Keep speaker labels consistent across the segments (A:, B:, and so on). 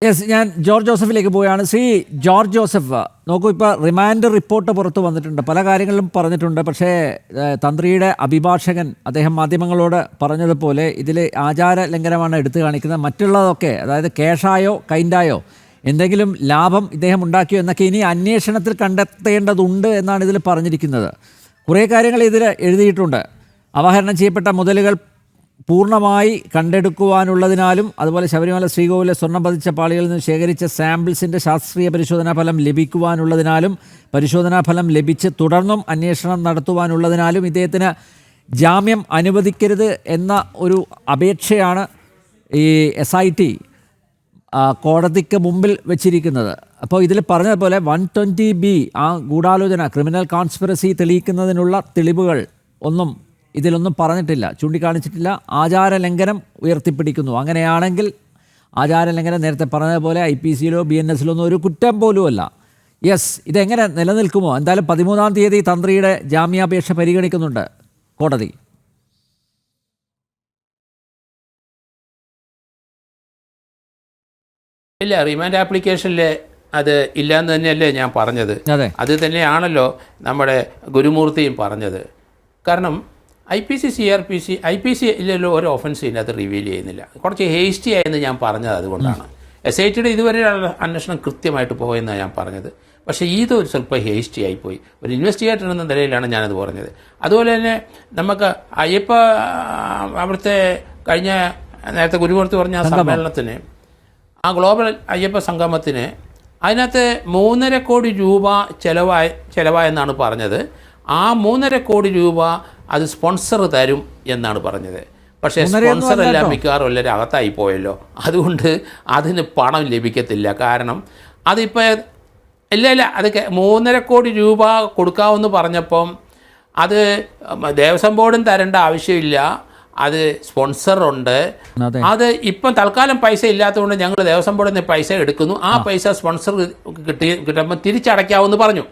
A: Yes, ഞാൻ George ജോസഫിലേക്ക് പോവുകയാണ്. Shri George Joseph, നോക്കൂ, ഇപ്പോൾ റിമാൻഡ് റിപ്പോർട്ട് പുറത്തു വന്നിട്ടുണ്ട്, പല കാര്യങ്ങളിലും പറഞ്ഞിട്ടുണ്ട്. പക്ഷേ തന്ത്രിയുടെ അഭിഭാഷകൻ അദ്ദേഹം മാധ്യമങ്ങളോട് പറഞ്ഞതുപോലെ ഇതിൽ ആചാര ലംഘനമാണ് എടുത്തു കാണിക്കുന്നത്. മറ്റുള്ളതൊക്കെ, അതായത് ക്യാഷായോ കൈൻഡായോ എന്തെങ്കിലും ലാഭം ഇദ്ദേഹം ഉണ്ടാക്കിയോ എന്നൊക്കെ ഇനി അന്വേഷണത്തിൽ കണ്ടെത്തേണ്ടതുണ്ട് എന്നാണ് ഇതിൽ പറഞ്ഞിരിക്കുന്നത്. കുറേ കാര്യങ്ങൾ ഇതിൽ എഴുതിയിട്ടുണ്ട്. അപഹരണം ചെയ്യപ്പെട്ട മുതലുകൾ പൂർണ്ണമായി കണ്ടെടുക്കുവാനുള്ളതിനാലും അതുപോലെ ശബരിമല ശ്രീകോവിലെ സ്വർണം പതിച്ച പാളികളിൽ നിന്ന് ശേഖരിച്ച സാമ്പിൾസിൻ്റെ ശാസ്ത്രീയ പരിശോധനാ ഫലം ലഭിക്കുവാനുള്ളതിനാലും പരിശോധനാ ഫലം ലഭിച്ച് തുടർന്നും അന്വേഷണം നടത്തുവാനുള്ളതിനാലും ഇദ്ദേഹത്തിന് ജാമ്യം അനുവദിക്കരുത് എന്ന ഒരു അപേക്ഷയാണ് ഈ SIT കോടതിക്ക് മുമ്പിൽ വെച്ചിരിക്കുന്നത്. അപ്പോൾ ഇതിൽ പറഞ്ഞതുപോലെ 120B ആ ഗൂഢാലോചന, ക്രിമിനൽ കോൺസ്പിറസി തെളിയിക്കുന്നതിനുള്ള തെളിവുകൾ ഒന്നും ഇതിലൊന്നും പറഞ്ഞിട്ടില്ല, ചൂണ്ടിക്കാണിച്ചിട്ടില്ല. ആചാരലംഘനം ഉയർത്തിപ്പിടിക്കുന്നു. അങ്ങനെയാണെങ്കിൽ ആചാരലംഘനം നേരത്തെ പറഞ്ഞതുപോലെ IPC-ലോ BNS-ലോ ഒന്നും ഒരു കുറ്റം പോലുമല്ല. യെസ്, ഇതെങ്ങനെ നിലനിൽക്കുമോ? എന്തായാലും 13-ാം തീയതി തന്ത്രിയുടെ ജാമ്യാപേക്ഷ പരിഗണിക്കുന്നുണ്ട് കോടതി.
B: ഇല്ല, റിമാൻഡ് ആപ്ലിക്കേഷനിൽ അത് ഇല്ലയെന്ന് തന്നെയല്ലേ ഞാൻ പറഞ്ഞത്. അത് തന്നെയാണല്ലോ നമ്മുടെ ഗുരുമൂർത്തിയും പറഞ്ഞത്. കാരണം IPC IPC-യിലുള്ള ഒരു ഒഫൻസ് ഇതിനകത്ത് റിവീൽ ചെയ്യുന്നില്ല, കുറച്ച് ഹേസ്റ്റി ആയെന്ന് ഞാൻ പറഞ്ഞത് അതുകൊണ്ടാണ്. SIT-യുടെ ഇതുവരെയുള്ള അന്വേഷണം കൃത്യമായിട്ട് പോയെന്നാണ് ഞാൻ പറഞ്ഞത്. പക്ഷേ ഇതൊരു സ്വല്പം ഹേസ്റ്റി ആയിപ്പോയി. ഒരു ഇൻവെസ്റ്റിഗേറ്റർ എന്ന നിലയിലാണ് ഞാനത് പറഞ്ഞത്. അതുപോലെ തന്നെ നമുക്ക് അയ്യപ്പ അവിടുത്തെ കഴിഞ്ഞ നേരത്തെ ഗുരുമൂർത്തി പറഞ്ഞ സമ്മേളനത്തിന്, ആ ഗ്ലോബൽ അയ്യപ്പ സംഗമത്തിന് അതിനകത്ത് 3.5 കോടി രൂപ ചിലവായെന്നാണ് പറഞ്ഞത്. ആ 3.5 കോടി രൂപ അത് സ്പോൺസർ തരും എന്നാണ് പറഞ്ഞത്. പക്ഷേ സ്പോൺസർ എല്ലാം മിക്കവാറും എല്ലാവരും അകത്തായി പോയല്ലോ. അതുകൊണ്ട് അതിന് പണം ലഭിക്കത്തില്ല. കാരണം അതിപ്പോൾ ഇല്ല അത് 3.5 കോടി രൂപ കൊടുക്കാമെന്ന് പറഞ്ഞപ്പം അത് ദേവസ്വം ബോർഡും തരേണ്ട ആവശ്യമില്ല, അത് സ്പോൺസറുണ്ട്. അത് ഇപ്പം തൽക്കാലം പൈസ ഇല്ലാത്തതുകൊണ്ട് ഞങ്ങൾ ദേവസ്വം ബോർഡിൽ നിന്ന് പൈസ എടുക്കുന്നു, ആ പൈസ സ്പോൺസർ കിട്ടുമ്പോൾ തിരിച്ചടയ്ക്കാമെന്ന് പറഞ്ഞു.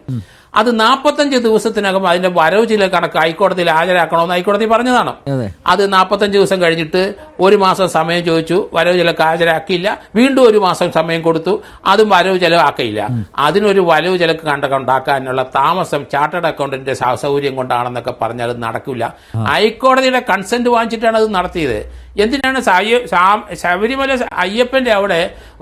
B: അത് 45 ദിവസത്തിനകം അതിന്റെ വരവ് ചില കണക്ക് ഹൈക്കോടതിയിൽ ഹാജരാക്കണമെന്ന് ഹൈക്കോടതി പറഞ്ഞതാണ്. അത് 45 ദിവസം കഴിഞ്ഞിട്ട് 1 മാസം സമയം ചോദിച്ചു, വരവ് ചിലക്ക് ഹാജരാക്കിയില്ല. വീണ്ടും 1 മാസം സമയം കൊടുത്തു, അതും വരവ് ചിലവാക്കിയില്ല. അതിനൊരു വരവ് ചിലക്ക് ഉണ്ടാക്കാനുള്ള താമസം ചാർട്ടേഡ് അക്കൗണ്ടന്റിന്റെ സൗകര്യം കൊണ്ടാണെന്നൊക്കെ പറഞ്ഞാൽ അത് നടക്കില്ല. ഹൈക്കോടതിയുടെ കൺസെന്റ് വാങ്ങിച്ചിട്ടാണ് അത് നടത്തിയത്. എന്തിനാണ് ശബരിമല അയ്യപ്പന്റെ അവിടെ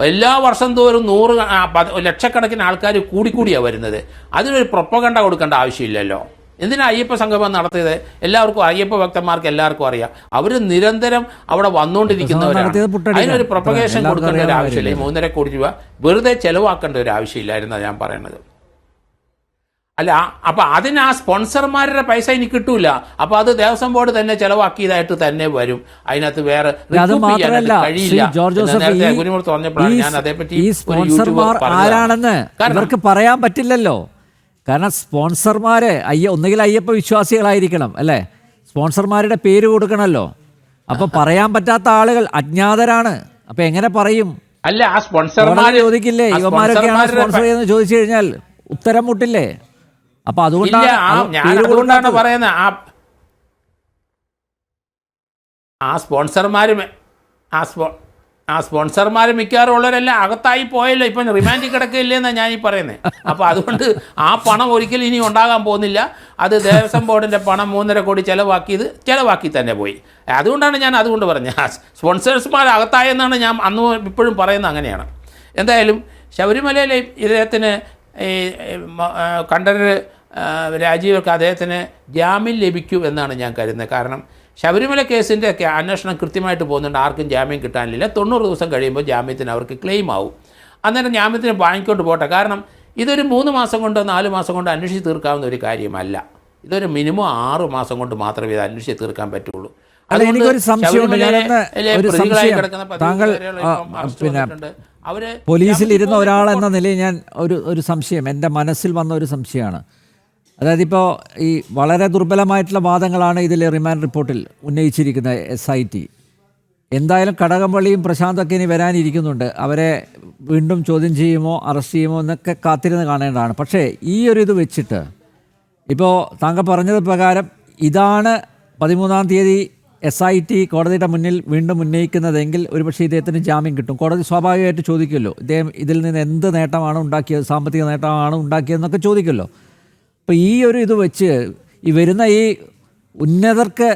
B: എല്ലാ വർഷം തോറും 100 ലക്ഷക്കണക്കിന് ആൾക്കാർ കൂടിക്കൂടിയാണ് വരുന്നത്. അതിനൊരു പ്രൊപ്പഗണ്ട കൊടുക്കേണ്ട ആവശ്യമില്ലല്ലോ. എന്തിനാണ് അയ്യപ്പ സംഗമം നടത്തിയത്? എല്ലാവർക്കും, അയ്യപ്പ ഭക്തന്മാർക്ക് എല്ലാവർക്കും അറിയാം. അവർ നിരന്തരം അവിടെ വന്നുകൊണ്ടിരിക്കുന്നവരാണ്. അതിനൊരു പ്രൊപ്പഗേഷൻ കൊടുക്കേണ്ട ഒരു ആവശ്യമില്ല. 3.5 കോടി രൂപ വെറുതെ ചെലവാക്കേണ്ട ഒരു ആവശ്യമില്ലായിരുന്നാണ് ഞാൻ പറയുന്നത്. അല്ല, അപ്പൊ അതിന് ആ സ്പോൺസർമാരുടെ പൈസ ഇനി കിട്ടൂല. അപ്പൊ അത് ദേവസ്വം ബോർഡ് തന്നെ ചെലവാക്കിയതായിട്ട് തന്നെ വരും. അതിനകത്ത് വേറെ കഴിയില്ല. ഗുരുമൂർത്തി പറഞ്ഞപ്പോഴാണ് ഞാൻ അതേപറ്റി
A: ആരാണെന്ന് ഇവർക്ക് പറയാൻ പറ്റില്ലല്ലോ. കാരണം സ്പോൺസർമാര് ഒന്നുകിൽ അയ്യപ്പ വിശ്വാസികളായിരിക്കണം, അല്ലേ? സ്പോൺസർമാരുടെ പേര് കൊടുക്കണമല്ലോ. അപ്പൊ പറയാൻ പറ്റാത്ത ആളുകൾ അജ്ഞാതരാണ്. അപ്പൊ എങ്ങനെ പറയും?
B: അല്ല, ആ സ്പോൺസർമാർ
A: ചോദിക്കില്ലേ, ഇവന്മാരൊക്കെയാണ് സ്പോൺസർ ചെയ്യുന്നത് ചോദിച്ചു കഴിഞ്ഞാൽ ഉത്തരം മുട്ടില്ലേ? അപ്പൊ അതുകൊണ്ടാണ്
B: പറയുന്നത് ആ സ്പോൺസർമാർ മിക്കവാറും ഉള്ളവരെല്ലാം അകത്തായി പോയല്ലോ. ഇപ്പം റിമാൻഡിൽ കിടക്കില്ലെന്നാണ് ഞാൻ ഈ പറയുന്നത്. അപ്പോൾ അതുകൊണ്ട് ആ പണം ഒരിക്കലും ഇനി ഉണ്ടാകാൻ പോകുന്നില്ല. അത് ദേവസ്വം ബോർഡിൻ്റെ പണം 3.5 കോടി ചിലവാക്കി തന്നെ പോയി. അതുകൊണ്ടാണ് ഞാൻ അതുകൊണ്ട് പറഞ്ഞത് സ്പോൺസേഴ്സ്മാർ അകത്തായെന്നാണ് ഞാൻ അന്ന് ഇപ്പോഴും പറയുന്നത്. അങ്ങനെയാണ്. എന്തായാലും ശബരിമലയിലെ ഇദ്ദേഹത്തിന് ഈ കണ്ഠരർ രാജീവർക്ക് അദ്ദേഹത്തിന് ജാമ്യം ലഭിക്കൂ എന്നാണ് ഞാൻ കരുതുന്നത്. കാരണം ശബരിമല കേസിൻ്റെ ഒക്കെ അന്വേഷണം കൃത്യമായിട്ട് പോകുന്നുണ്ട്, ആർക്കും ജാമ്യം കിട്ടാനില്ല. 90 ദിവസം കഴിയുമ്പോൾ ജാമ്യത്തിന് അവർക്ക് ക്ലെയിം ആവും. അന്നേരം ജാമ്യത്തിന് വാങ്ങിക്കൊണ്ട് പോട്ടെ. കാരണം ഇതൊരു 3 മാസം കൊണ്ടോ 4 മാസം കൊണ്ടോ അന്വേഷിച്ച് തീർക്കാവുന്ന ഒരു കാര്യമല്ല. ഇതൊരു മിനിമം 6 മാസം കൊണ്ട് മാത്രമേ ഇത് അന്വേഷിച്ച് തീർക്കാൻ പറ്റുള്ളൂ.
A: എനിക്കൊരു സംശയമുണ്ട്. താങ്കൾ പോലീസിൽ ഇരുന്ന ഒരാളെന്ന നിലയിൽ ഞാൻ ഒരു സംശയം എൻ്റെ മനസ്സിൽ വന്ന ഒരു സംശയമാണ്. അതായത് ഇപ്പോൾ ഈ വളരെ ദുർബലമായിട്ടുള്ള വാദങ്ങളാണ് ഇതിൽ റിമാൻഡ് റിപ്പോർട്ടിൽ ഉന്നയിച്ചിരിക്കുന്നത് SIT. എന്തായാലും കടകംപള്ളിയും പ്രശാന്തൊക്കെ ഇനി വരാനിരിക്കുന്നുണ്ട്. അവരെ വീണ്ടും ചോദ്യം ചെയ്യുമോ അറസ്റ്റ് ചെയ്യുമോ എന്നൊക്കെ കാത്തിരുന്ന് കാണേണ്ടതാണ്. പക്ഷേ ഈ ഒരു ഇത് വെച്ചിട്ട് ഇപ്പോൾ താങ്കൾ പറഞ്ഞത് പ്രകാരം ഇതാണ് 13-ാം തീയതി SIT കോടതിയുടെ മുന്നിൽ വീണ്ടും ഉന്നയിക്കുന്നതെങ്കിൽ ഒരുപക്ഷെ ഇദ്ദേഹത്തിന് ജാമ്യം കിട്ടും. കോടതി സ്വാഭാവികമായിട്ട് ചോദിക്കുമല്ലോ, ഇദ്ദേഹം ഇതിൽ നിന്ന് എന്ത് നേട്ടമാണ് ഉണ്ടാക്കിയത്, സാമ്പത്തിക നേട്ടമാണ് ഉണ്ടാക്കിയതെന്നൊക്കെ ചോദിക്കുമല്ലോ. അപ്പോൾ ഈ ഒരു ഇത് വെച്ച് ഈ വരുന്ന ഈ ഉന്നതർക്ക്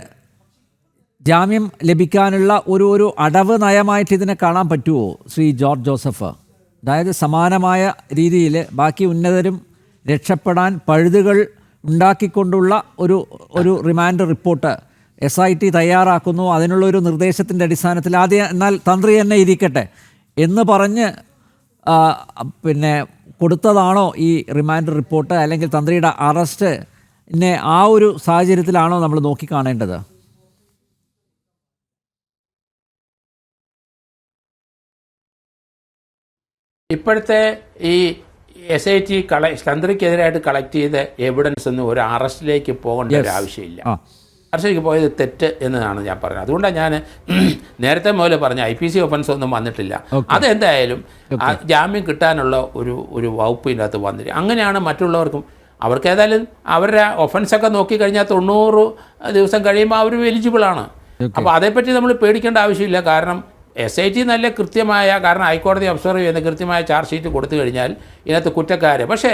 A: ജാമ്യം ലഭിക്കാനുള്ള ഒരു അടവ് നയമായിട്ട് ഇതിനെ കാണാൻ പറ്റുമോ ശ്രീ ജോർജ് ജോസഫ്? അതായത് സമാനമായ രീതിയിൽ ബാക്കി ഉന്നതരും രക്ഷപ്പെടാൻ പഴുതുകൾ ഉണ്ടാക്കിക്കൊണ്ടുള്ള ഒരു റിമാൻഡ് റിപ്പോർട്ട് SIT തയ്യാറാക്കുന്നു, അതിനുള്ള ഒരു നിർദ്ദേശത്തിൻ്റെ അടിസ്ഥാനത്തിൽ ആദ്യം എന്നാൽ തന്ത്രി തന്നെ ഇരിക്കട്ടെ എന്ന് പറഞ്ഞ് പിന്നെ കൊടുത്തതാണോ ഈ റിമാൻഡ് റിപ്പോർട്ട്, അല്ലെങ്കിൽ തന്ത്രിയുടെ അറസ്റ്റിനെ ആ ഒരു സാഹചര്യത്തിലാണോ നമ്മൾ നോക്കിക്കാണേണ്ടത്?
B: ഇപ്പോഴത്തെ ഈ SIT തന്ത്രിക്കെതിരായിട്ട് കളക്ട് ചെയ്ത എവിഡൻസ് ഒന്നും ഒരു അറസ്റ്റിലേക്ക് പോകേണ്ട ഒരു ആവശ്യമില്ല. അറസ്റ്റിലേക്ക് പോയത് തെറ്റ് എന്നതാണ് ഞാൻ പറഞ്ഞത്. അതുകൊണ്ടാണ് ഞാൻ നേരത്തെ മുതൽ പറഞ്ഞ IPC ഒഫൻസ് ഒന്നും വന്നിട്ടില്ല. അതെന്തായാലും ജാമ്യം കിട്ടാനുള്ള ഒരു വകുപ്പ് ഇതിനകത്ത് വന്നില്ല. അങ്ങനെയാണ് മറ്റുള്ളവർക്കും. അവർക്ക് ഏതായാലും അവരുടെ ഒഫൻസൊക്കെ നോക്കിക്കഴിഞ്ഞാൽ 90 ദിവസം കഴിയുമ്പോൾ അവർ എലിജിബിളാണ്. അപ്പോൾ അതേപ്പറ്റി നമ്മൾ പേടിക്കേണ്ട ആവശ്യമില്ല. കാരണം SIT നല്ല കൃത്യമായ, കാരണം ഹൈക്കോടതി ഒബ്സർവ് ചെയ്യുന്ന കൃത്യമായ ചാർജ് ഷീറ്റ് കൊടുത്തു കഴിഞ്ഞാൽ ഇതിനകത്ത് കുറ്റക്കാരെ, പക്ഷേ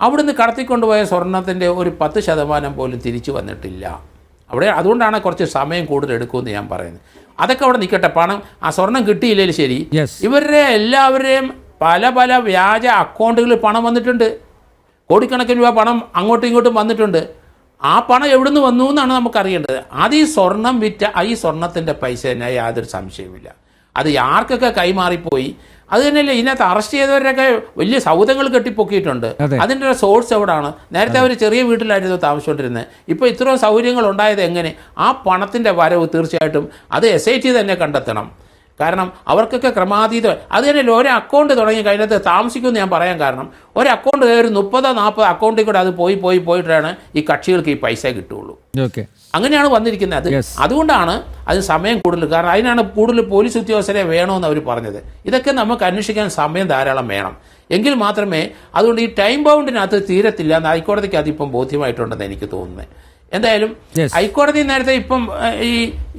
B: അവിടുന്ന് കടത്തിക്കൊണ്ടുപോയ സ്വർണത്തിൻ്റെ ഒരു 10% പോലും തിരിച്ചു വന്നിട്ടില്ല അവിടെ. അതുകൊണ്ടാണ് കുറച്ച് സമയം കൂടുതൽ എടുക്കുമെന്ന് ഞാൻ പറയുന്നത്. അതൊക്കെ അവിടെ നിൽക്കട്ടെ. പണം, ആ സ്വർണം കിട്ടിയില്ലെങ്കിൽ ശരി, ഇവരുടെ എല്ലാവരുടെയും പല വ്യാജ അക്കൗണ്ടുകളിൽ പണം വന്നിട്ടുണ്ട്. കോടിക്കണക്കിന് രൂപ പണം അങ്ങോട്ടും ഇങ്ങോട്ടും വന്നിട്ടുണ്ട്. ആ പണം എവിടെ നിന്ന് വന്നു എന്നാണ് നമുക്കറിയേണ്ടത്. അത് ഈ സ്വർണം വിറ്റ ഈ സ്വർണത്തിൻ്റെ പൈസ തന്നെ, യാതൊരു സംശയവുമില്ല. അത് ആർക്കൊക്കെ കൈമാറിപ്പോയി അത് തന്നെയല്ലേ. ഇതിനകത്ത് അറസ്റ്റ് ചെയ്തവരൊക്കെ വലിയ സൗദങ്ങൾ കെട്ടിപ്പൊക്കിയിട്ടുണ്ട്. അതിൻ്റെ സോഴ്സ് എവിടെയാണ്? നേരത്തെ അവർ ചെറിയ വീട്ടിലായിരുന്നു താമസിച്ചുകൊണ്ടിരുന്നത്. ഇപ്പോൾ ഇത്രയും സൗകര്യങ്ങൾ ഉണ്ടായത് എങ്ങനെ? ആ പണത്തിൻ്റെ വരവ് തീർച്ചയായിട്ടും അത് SIT തന്നെ കണ്ടെത്തണം. കാരണം അവർക്കൊക്കെ ക്രമാതീതം. അത് തന്നെയല്ലേ ഒരു അക്കൗണ്ട് തുടങ്ങി കഴിഞ്ഞിട്ട് താമസിക്കുമെന്ന് ഞാൻ പറയാൻ കാരണം, ഒരു അക്കൗണ്ട് ഒരു 30-40 അക്കൗണ്ടിൽ കൂടെ അത് പോയിട്ടാണ് ഈ കക്ഷികൾക്ക് ഈ പൈസ കിട്ടുകയുള്ളൂ. അങ്ങനെയാണ് വന്നിരിക്കുന്നത്. അതുകൊണ്ടാണ് അതിന് സമയം കൂടുതൽ. കാരണം അതിനാണ് കൂടുതൽ പോലീസ് ഉദ്യോഗസ്ഥരെ വേണമെന്ന് അവർ പറഞ്ഞത്. ഇതൊക്കെ നമുക്ക് അന്വേഷിക്കാൻ സമയം ധാരാളം വേണം. എങ്കിൽ മാത്രമേ, അതുകൊണ്ട് ഈ ടൈം ബൗണ്ടിനകത്ത് തീരത്തില്ല എന്ന് ഹൈക്കോടതിക്ക് അതിപ്പം ബോധ്യമായിട്ടുണ്ടെന്ന് എനിക്ക് തോന്നുന്നത്. എന്തായാലും ഹൈക്കോടതി നേരത്തെ ഇപ്പം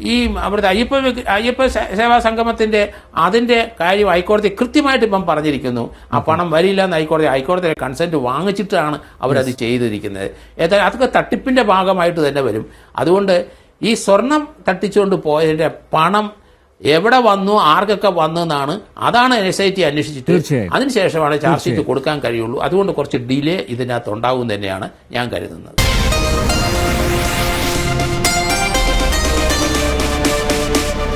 B: ഈ അവിടുത്തെ അയ്യപ്പ സേവാ സംഗമത്തിൻ്റെ അതിൻ്റെ കാര്യം ഹൈക്കോടതി കൃത്യമായിട്ട് ഇപ്പം പറഞ്ഞിരിക്കുന്നു. ആ പണം വരില്ല എന്ന് ഹൈക്കോടതിയുടെ കൺസെൻറ്റ് വാങ്ങിച്ചിട്ടാണ് അവരത് ചെയ്തിരിക്കുന്നത്. ഏതായാലും അതൊക്കെ തട്ടിപ്പിൻ്റെ ഭാഗമായിട്ട് തന്നെ വരും. അതുകൊണ്ട് ഈ സ്വർണം തട്ടിച്ചുകൊണ്ട് പോയതിൻ്റെ പണം എവിടെ വന്നു, ആർക്കൊക്കെ വന്നു എന്നാണ്, അതാണ് SIT അന്വേഷിച്ചിട്ട് അതിനുശേഷമാണ് ചാർജ് ഷീറ്റ് കൊടുക്കാൻ കഴിയുള്ളൂ. അതുകൊണ്ട് കുറച്ച് ഡിലേ ഇതിനകത്ത് ഉണ്ടാവും തന്നെയാണ് ഞാൻ കരുതുന്നത്.